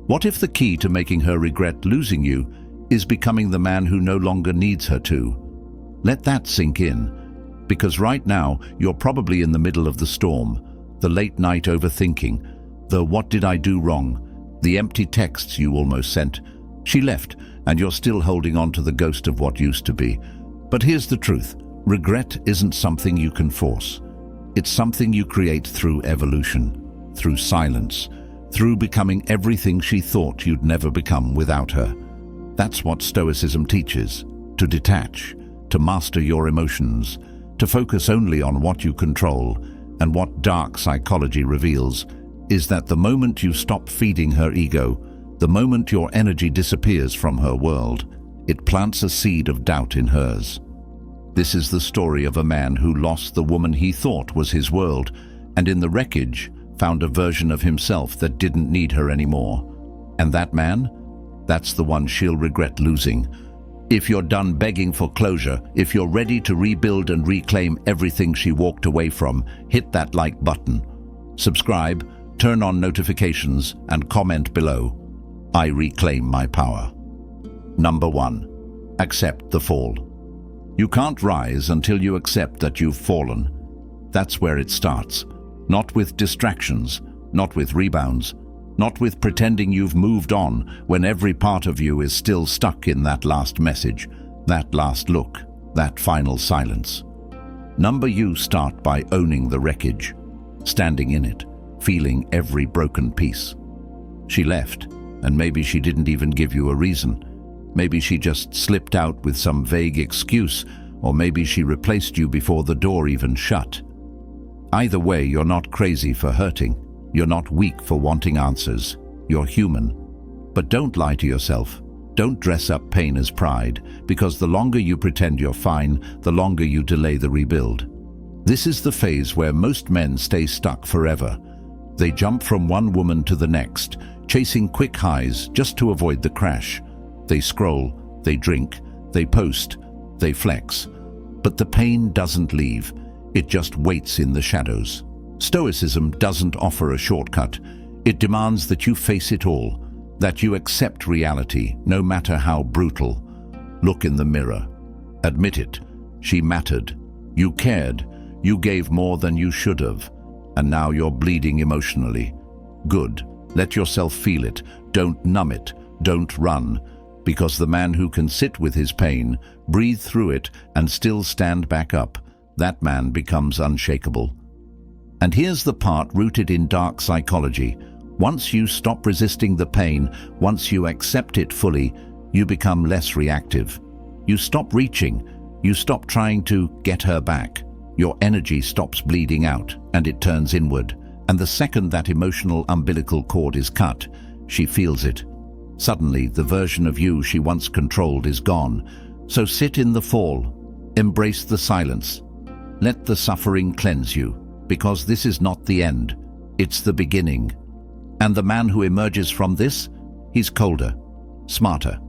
What if the key to making her regret losing you is becoming the man who no longer needs her to? Let that sink in, because right now you're probably in the middle of the storm, the late night overthinking, the "what did I do wrong?", the empty texts you almost sent. She left, and you're still holding on to the ghost of what used to be. But here's the truth. Regret isn't something you can force. It's something you create through evolution, through silence, through becoming everything she thought you'd never become without her. That's what Stoicism teaches: to detach, to master your emotions, to focus only on what you control. And what dark psychology reveals is that the moment you stop feeding her ego, the moment your energy disappears from her world, it plants a seed of doubt in hers. This is the story of a man who lost the woman he thought was his world, and in the wreckage found a version of himself that didn't need her anymore. And that man? That's the one she'll regret losing. If you're done begging for closure, if you're ready to rebuild and reclaim everything she walked away from, hit that like button. Subscribe, turn on notifications, and comment below. I reclaim my power. Number 1. Accept the fall. You can't rise until you accept that you've fallen. That's where it starts. Not with distractions, not with rebounds, not with pretending you've moved on when every part of you is still stuck in that last message, that last look, that final silence. You start by owning the wreckage, standing in it, feeling every broken piece. She left, and maybe she didn't even give you a reason. Maybe she just slipped out with some vague excuse, or maybe she replaced you before the door even shut. Either way, you're not crazy for hurting. You're not weak for wanting answers. You're human. But don't lie to yourself. Don't dress up pain as pride, because the longer you pretend you're fine, the longer you delay the rebuild. This is the phase where most men stay stuck forever. They jump from one woman to the next, chasing quick highs just to avoid the crash. They scroll, they drink, they post, they flex. But the pain doesn't leave. It just waits in the shadows. Stoicism doesn't offer a shortcut. It demands that you face it all, that you accept reality, no matter how brutal. Look in the mirror. Admit it. She mattered. You cared. You gave more than you should have. And now you're bleeding emotionally. Good. Let yourself feel it. Don't numb it. Don't run. Because the man who can sit with his pain, breathe through it, and still stand back up, that man becomes unshakable. And here's the part rooted in dark psychology. Once you stop resisting the pain, once you accept it fully, you become less reactive. You stop reaching. You stop trying to get her back. Your energy stops bleeding out, and it turns inward. And the second that emotional umbilical cord is cut, she feels it. Suddenly, the version of you she once controlled is gone. So sit in the fall. Embrace the silence. Let the suffering cleanse you, because this is not the end. It's the beginning. And the man who emerges from this, he's colder, smarter,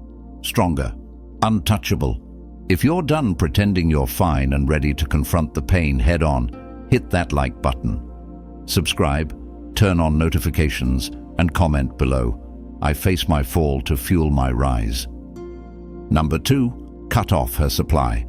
stronger, untouchable. If you're done pretending you're fine and ready to confront the pain head-on, hit that like button. Subscribe, turn on notifications, and comment below. I face my fall to fuel my rise. Number 2, cut off her supply.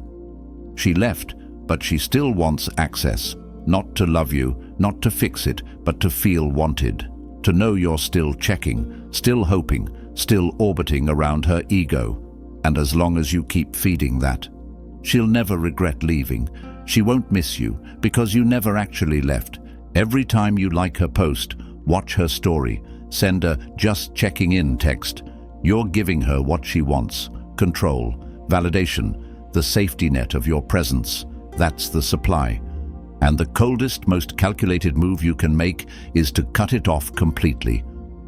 She left, but she still wants access. Not to love you, not to fix it, but to feel wanted. To know you're still checking, still hoping, still orbiting around her ego. And as long as you keep feeding that, she'll never regret leaving. She won't miss you, because you never actually left. Every time you like her post, watch her story, send a "just checking in" text, you're giving her what she wants: control, validation, the safety net of your presence. That's the supply. And the coldest, most calculated move you can make is to cut it off completely.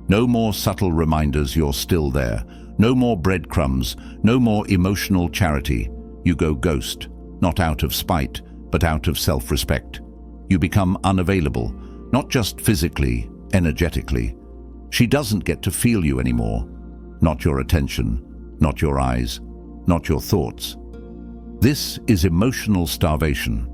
No more subtle reminders you're still there. No more breadcrumbs. No more emotional charity. You go ghost, not out of spite, but out of self-respect. You become unavailable, not just physically, energetically. She doesn't get to feel you anymore. Not your attention, not your eyes, not your thoughts. This is emotional starvation.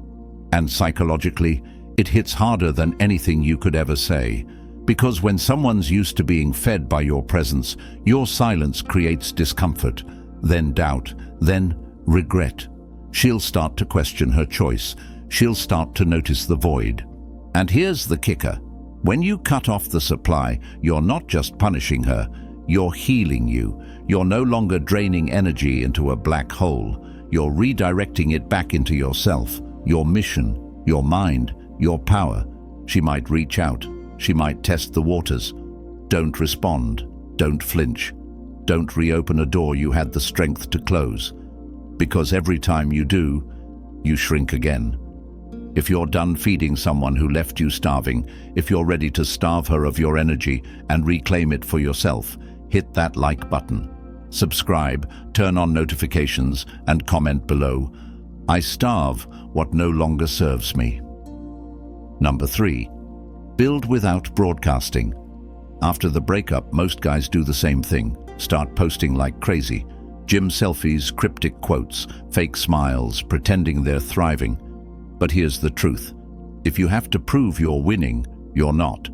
And psychologically, it hits harder than anything you could ever say, Because when someone's used to being fed by your presence, your silence creates discomfort, then doubt, then regret. She'll start to question her choice. She'll start to notice the void. And here's the kicker. When you cut off the supply, you're not just punishing her, you're healing you. You're no longer draining energy into a black hole. You're redirecting it back into yourself, your mission, your mind, your power. She might reach out. She might test the waters. Don't respond. Don't flinch. Don't reopen a door you had the strength to close. Because every time you do, you shrink again. If you're done feeding someone who left you starving, if you're ready to starve her of your energy and reclaim it for yourself, hit that like button. Subscribe, turn on notifications, and comment below. I starve what no longer serves me. Number 3. Build without broadcasting. After the breakup, most guys do the same thing. Start posting like crazy. Gym selfies, cryptic quotes, fake smiles, pretending they're thriving. But here's the truth. If you have to prove you're winning, you're not.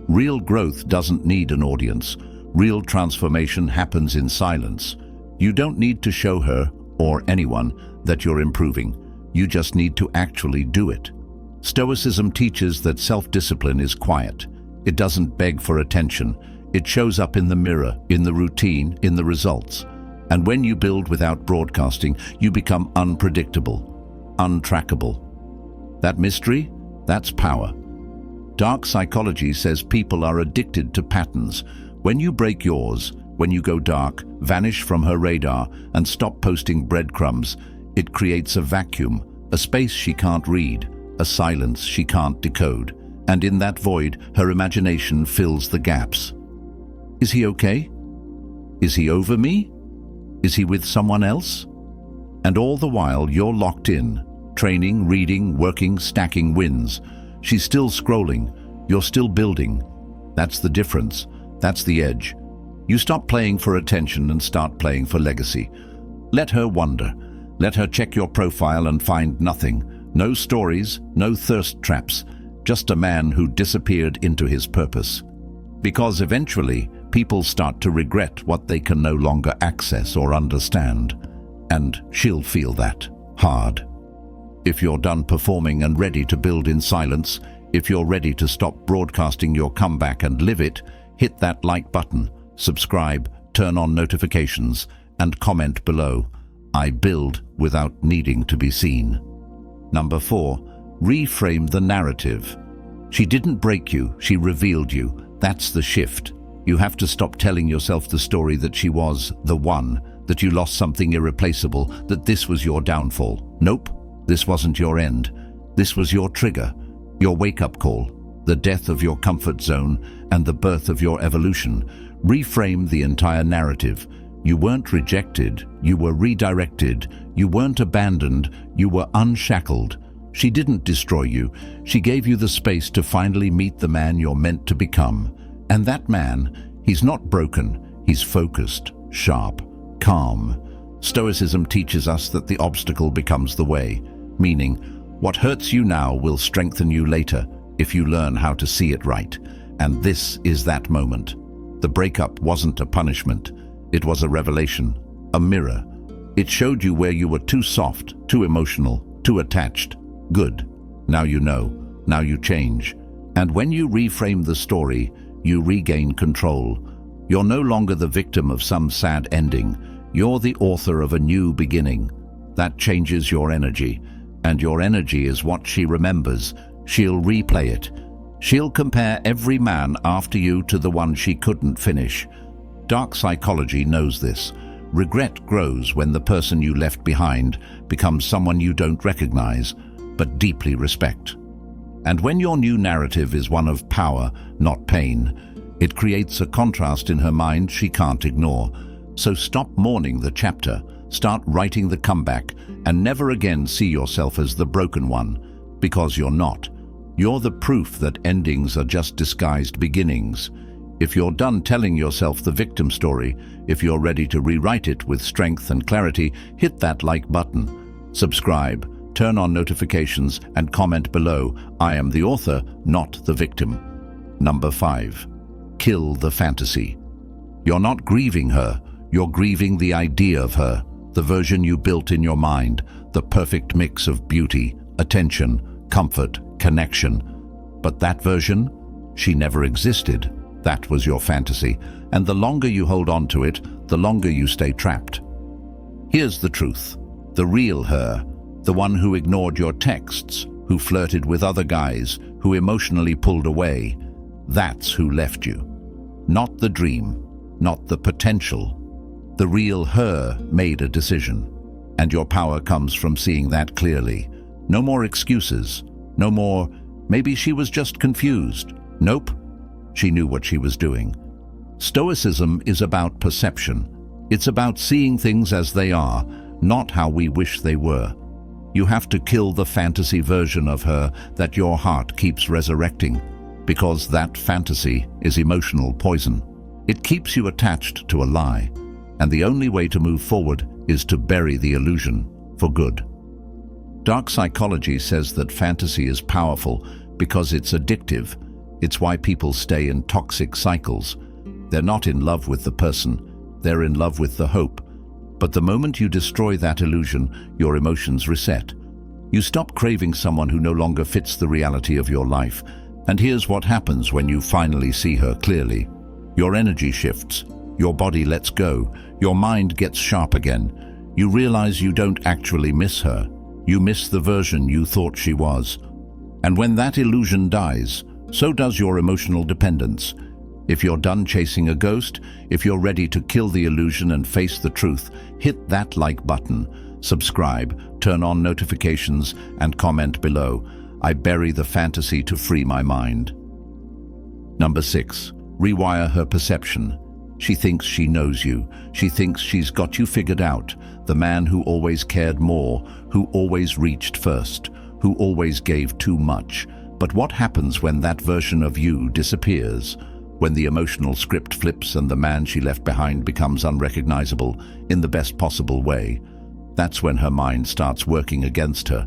Real growth doesn't need an audience. Real transformation happens in silence. You don't need to show her, or anyone, that you're improving. You just need to actually do it. Stoicism teaches that self-discipline is quiet. It doesn't beg for attention. It shows up in the mirror, in the routine, in the results. And when you build without broadcasting, you become unpredictable, untrackable. That mystery, that's power. Dark psychology says people are addicted to patterns. When you break yours, when you go dark, vanish from her radar, and stop posting breadcrumbs, it creates a vacuum, a space she can't read, a silence she can't decode. And in that void, her imagination fills the gaps. Is he okay? Is he over me? Is he with someone else? And all the while, you're locked in. Training, reading, working, stacking wins. She's still scrolling. You're still building. That's the difference. That's the edge. You stop playing for attention and start playing for legacy. Let her wonder. Let her check your profile and find nothing. No stories, no thirst traps. Just a man who disappeared into his purpose. Because eventually, people start to regret what they can no longer access or understand. And she'll feel that hard. If you're done performing and ready to build in silence, if you're ready to stop broadcasting your comeback and live it, hit that like button, subscribe, turn on notifications, and comment below. I build without needing to be seen. Number 4, reframe the narrative. She didn't break you, she revealed you. That's the shift. You have to stop telling yourself the story that she was the one, that you lost something irreplaceable, that this was your downfall. Nope. This wasn't your end. This was your trigger, your wake-up call, the death of your comfort zone and the birth of your evolution. Reframe the entire narrative. You weren't rejected, you were redirected. You weren't abandoned, you were unshackled. She didn't destroy you. She gave you the space to finally meet the man you're meant to become. And that man, he's not broken, he's focused, sharp, calm. Stoicism teaches us that the obstacle becomes the way. Meaning, what hurts you now will strengthen you later if you learn how to see it right. And this is that moment. The breakup wasn't a punishment. It was a revelation, a mirror. It showed you where you were too soft, too emotional, too attached. Good. Now you know. Now you change. And when you reframe the story, you regain control. You're no longer the victim of some sad ending. You're the author of a new beginning. That changes your energy. And your energy is what she remembers. She'll replay it. She'll compare every man after you to the one she couldn't finish. Dark psychology knows this. Regret grows when the person you left behind becomes someone you don't recognize, but deeply respect. And when your new narrative is one of power, not pain, it creates a contrast in her mind she can't ignore. So stop mourning the chapter, start writing the comeback, and never again see yourself as the broken one, because you're not. You're the proof that endings are just disguised beginnings. If you're done telling yourself the victim story, if you're ready to rewrite it with strength and clarity, hit that like button. Subscribe, turn on notifications, and comment below. I am the author, not the victim. Number 5. Kill the fantasy. You're not grieving her, you're grieving the idea of her, the version you built in your mind, the perfect mix of beauty, attention, comfort, connection. But that version, she never existed. That was your fantasy, and the longer you hold on to it, the longer you stay trapped. Here's the truth. The real her, the one who ignored your texts, who flirted with other guys, who emotionally pulled away, that's who left you. Not the dream, not the potential. The real her made a decision, and your power comes from seeing that clearly. No more excuses, no more, maybe she was just confused. Nope, she knew what she was doing. Stoicism is about perception. It's about seeing things as they are, not how we wish they were. You have to kill the fantasy version of her that your heart keeps resurrecting, because that fantasy is emotional poison. It keeps you attached to a lie, and the only way to move forward is to bury the illusion for good. Dark psychology says that fantasy is powerful because it's addictive. It's why people stay in toxic cycles. They're not in love with the person, they're in love with the hope. But the moment you destroy that illusion, your emotions reset. You stop craving someone who no longer fits the reality of your life. And here's what happens when you finally see her clearly. Your energy shifts, your body lets go, your mind gets sharp again. You realize you don't actually miss her. You miss the version you thought she was. And when that illusion dies, so does your emotional dependence. If you're done chasing a ghost, if you're ready to kill the illusion and face the truth, hit that like button, subscribe, turn on notifications, and comment below. I bury the fantasy to free my mind. Number 6. Rewire her perception. She thinks she knows you. She thinks she's got you figured out. The man who always cared more, who always reached first, who always gave too much. But what happens when that version of you disappears? When the emotional script flips and the man she left behind becomes unrecognizable in the best possible way? That's when her mind starts working against her.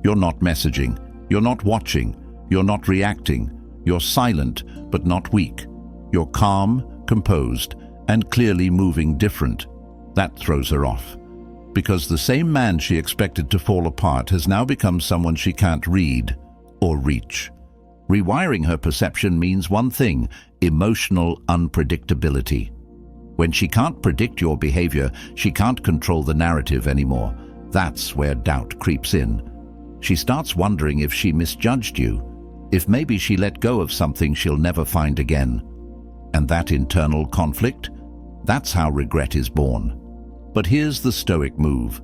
You're not messaging, you're not watching, you're not reacting. You're silent, but not weak. You're calm, composed, and clearly moving different. That throws her off. Because the same man she expected to fall apart has now become someone she can't read or reach. Rewiring her perception means one thing: emotional unpredictability. When she can't predict your behavior, she can't control the narrative anymore. That's where doubt creeps in. She starts wondering if she misjudged you, if maybe she let go of something she'll never find again. And that internal conflict, that's how regret is born. But here's the Stoic move.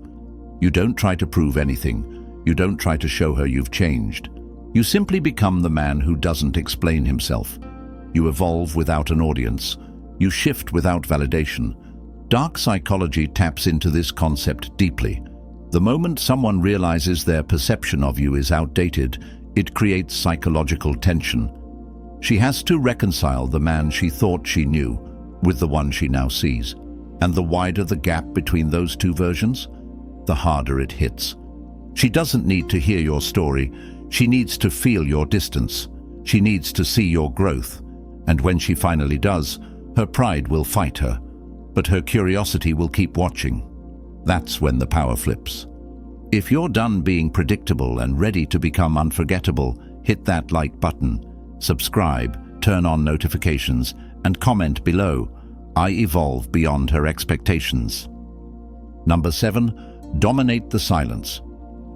You don't try to prove anything. You don't try to show her you've changed. You simply become the man who doesn't explain himself. You evolve without an audience. You shift without validation. Dark psychology taps into this concept deeply. The moment someone realizes their perception of you is outdated, it creates psychological tension. She has to reconcile the man she thought she knew with the one she now sees. And the wider the gap between those two versions, the harder it hits. She doesn't need to hear your story. She needs to feel your distance. She needs to see your growth. And when she finally does, her pride will fight her, but her curiosity will keep watching. That's when the power flips. If you're done being predictable and ready to become unforgettable, hit that like button, subscribe, turn on notifications, and comment below. I evolve beyond her expectations. Number 7, dominate the silence.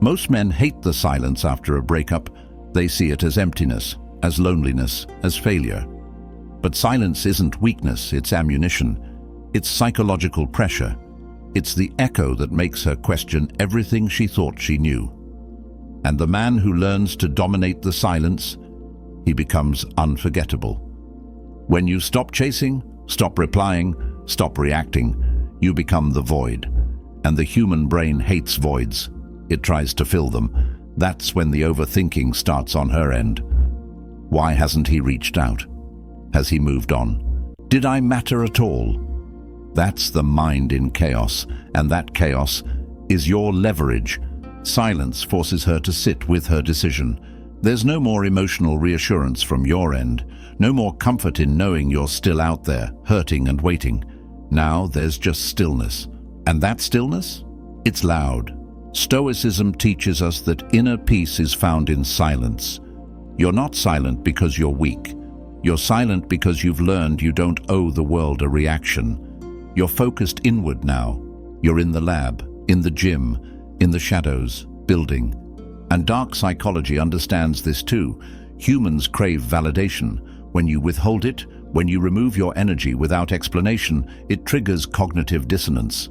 Most men hate the silence after a breakup. They see it as emptiness, as loneliness, as failure. But silence isn't weakness, it's ammunition. It's psychological pressure. It's the echo that makes her question everything she thought she knew. And the man who learns to dominate the silence, he becomes unforgettable. When you stop chasing, stop replying, stop reacting, you become the void. And the human brain hates voids. It tries to fill them. That's when the overthinking starts on her end. Why hasn't he reached out? Has he moved on? Did I matter at all? That's the mind in chaos, and that chaos is your leverage. Silence forces her to sit with her decision. There's no more emotional reassurance from your end, No more comfort in knowing you're still out there, hurting and waiting. Now there's just stillness. And that stillness? It's loud. Stoicism teaches us that inner peace is found in silence. You're not silent because you're weak. You're silent because you've learned you don't owe the world a reaction. You're focused inward now. You're in the lab, in the gym, in the shadows, building. And dark psychology understands this too. Humans crave validation. When you withhold it, when you remove your energy without explanation, it triggers cognitive dissonance.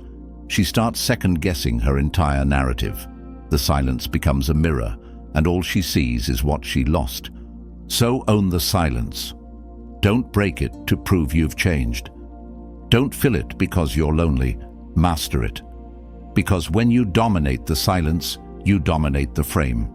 She starts second-guessing her entire narrative. The silence becomes a mirror, and all she sees is what she lost. So own the silence. Don't break it to prove you've changed. Don't fill it because you're lonely. Master it. Because when you dominate the silence, you dominate the frame.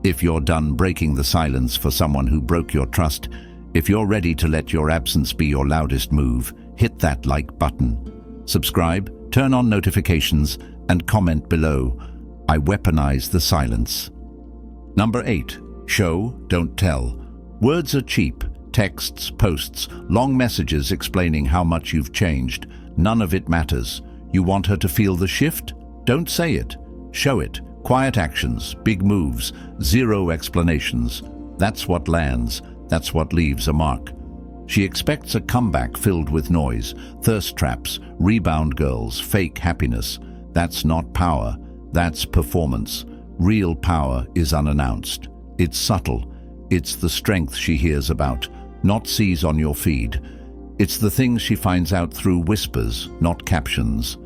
If you're done breaking the silence for someone who broke your trust, if you're ready to let your absence be your loudest move, hit that like button. Subscribe, turn on notifications, and comment below. I weaponize the silence. Number 8. Show, don't tell. Words are cheap. Texts, posts, long messages explaining how much you've changed. None of it matters. You want her to feel the shift? Don't say it. Show it. Quiet actions, big moves, zero explanations. That's what lands. That's what leaves a mark. She expects a comeback filled with noise, thirst traps, rebound girls, fake happiness. That's not power. That's performance. Real power is unannounced. It's subtle. It's the strength she hears about, not sees on your feed. It's the things she finds out through whispers, not captions.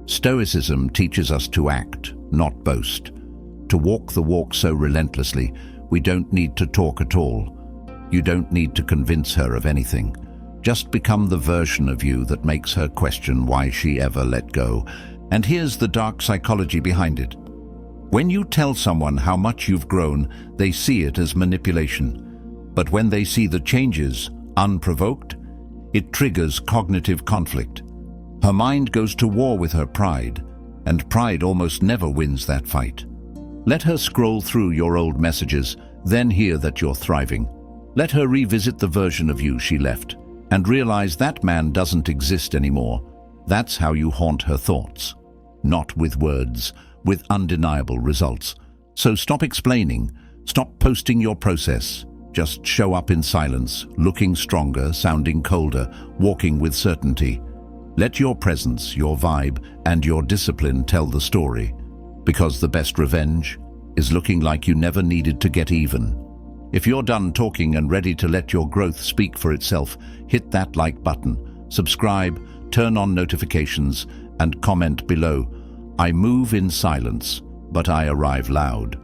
Stoicism teaches us to act, not boast. To walk the walk so relentlessly, we don't need to talk at all. You don't need to convince her of anything. Just become the version of you that makes her question why she ever let go. And here's the dark psychology behind it. When you tell someone how much you've grown, they see it as manipulation. But when they see the changes, unprovoked, it triggers cognitive conflict. Her mind goes to war with her pride, and pride almost never wins that fight. Let her scroll through your old messages, then hear that you're thriving. Let her revisit the version of you she left, and realize that man doesn't exist anymore. That's how you haunt her thoughts. Not with words, with undeniable results. So stop explaining, stop posting your process. Just show up in silence, looking stronger, sounding colder, walking with certainty. Let your presence, your vibe, and your discipline tell the story. Because the best revenge is looking like you never needed to get even. If you're done talking and ready to let your growth speak for itself, hit that like button, subscribe, turn on notifications, and comment below. I move in silence, but I arrive loud.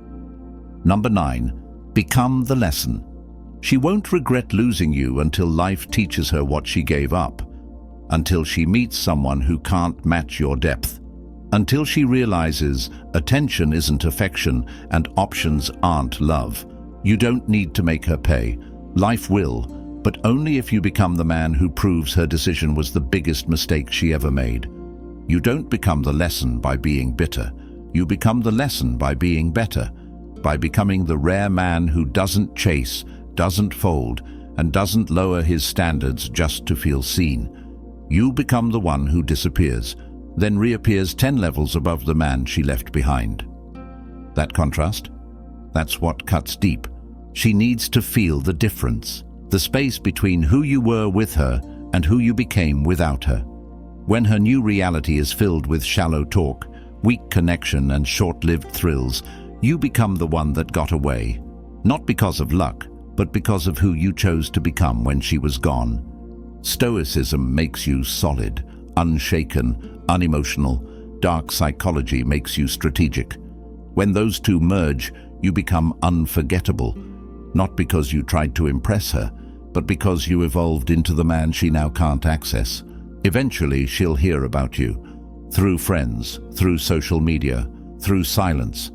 Number 9. Become the lesson. She won't regret losing you until life teaches her what she gave up. Until she meets someone who can't match your depth. Until she realizes attention isn't affection and options aren't love. You don't need to make her pay. Life will, but only if you become the man who proves her decision was the biggest mistake she ever made. You don't become the lesson by being bitter. You become the lesson by being better, by becoming the rare man who doesn't chase, doesn't fold, and doesn't lower his standards just to feel seen. You become the one who disappears, then reappears 10 levels above the man she left behind. That contrast? That's what cuts deep. She needs to feel the difference, the space between who you were with her and who you became without her. When her new reality is filled with shallow talk, weak connection, and short-lived thrills, you become the one that got away. Not because of luck, but because of who you chose to become when she was gone. Stoicism makes you solid, unshaken, unemotional. Dark psychology makes you strategic. When those two merge, you become unforgettable. Not because you tried to impress her, but because you evolved into the man she now can't access. Eventually, she'll hear about you. Through friends, through social media, through silence.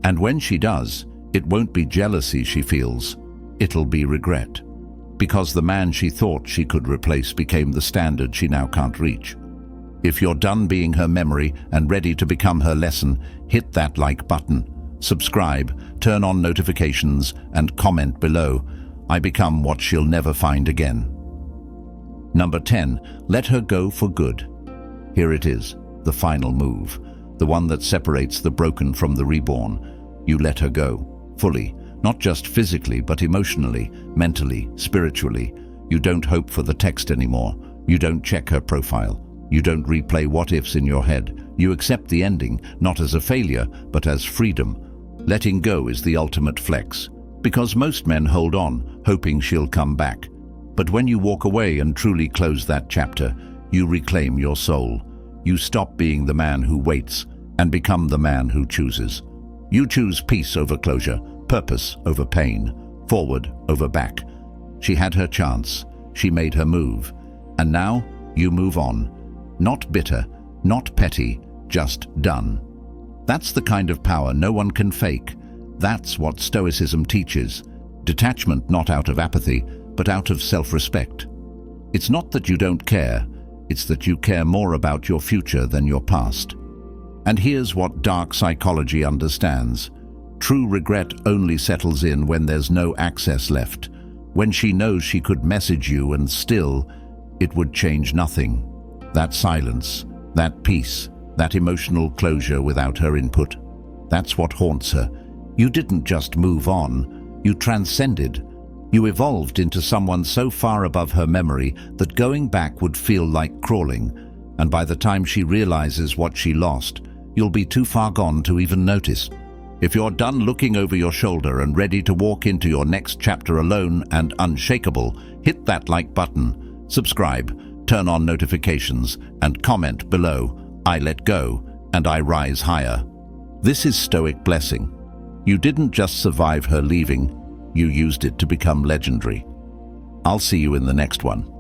And when she does, it won't be jealousy she feels. It'll be regret. Because the man she thought she could replace became the standard she now can't reach. If you're done being her memory and ready to become her lesson, hit that like button, subscribe, turn on notifications, and comment below. I become what she'll never find again. Number 10, let her go for good. Here it is, the final move, the one that separates the broken from the reborn. You let her go, fully, not just physically, but emotionally, mentally, spiritually. You don't hope for the text anymore. You don't check her profile. You don't replay what-ifs in your head. You accept the ending, not as a failure, but as freedom. Letting go is the ultimate flex, because most men hold on, hoping she'll come back. But when you walk away and truly close that chapter, you reclaim your soul. You stop being the man who waits and become the man who chooses. You choose peace over closure, purpose over pain, forward over back. She had her chance. She made her move. And now you move on. Not bitter, not petty, just done. That's the kind of power no one can fake. That's what Stoicism teaches. Detachment not out of apathy, but out of self-respect. It's not that you don't care, it's that you care more about your future than your past. And here's what dark psychology understands. True regret only settles in when there's no access left, when she knows she could message you and still, it would change nothing. That silence, that peace, that emotional closure without her input. That's what haunts her. You didn't just move on, you transcended. You evolved into someone so far above her memory that going back would feel like crawling, and by the time she realizes what she lost, you'll be too far gone to even notice. If you're done looking over your shoulder and ready to walk into your next chapter alone and unshakable, hit that like button, subscribe, turn on notifications, and comment below, I let go and I rise higher. This is Stoic blessing. You didn't just survive her leaving, you used it to become legendary. I'll see you in the next one.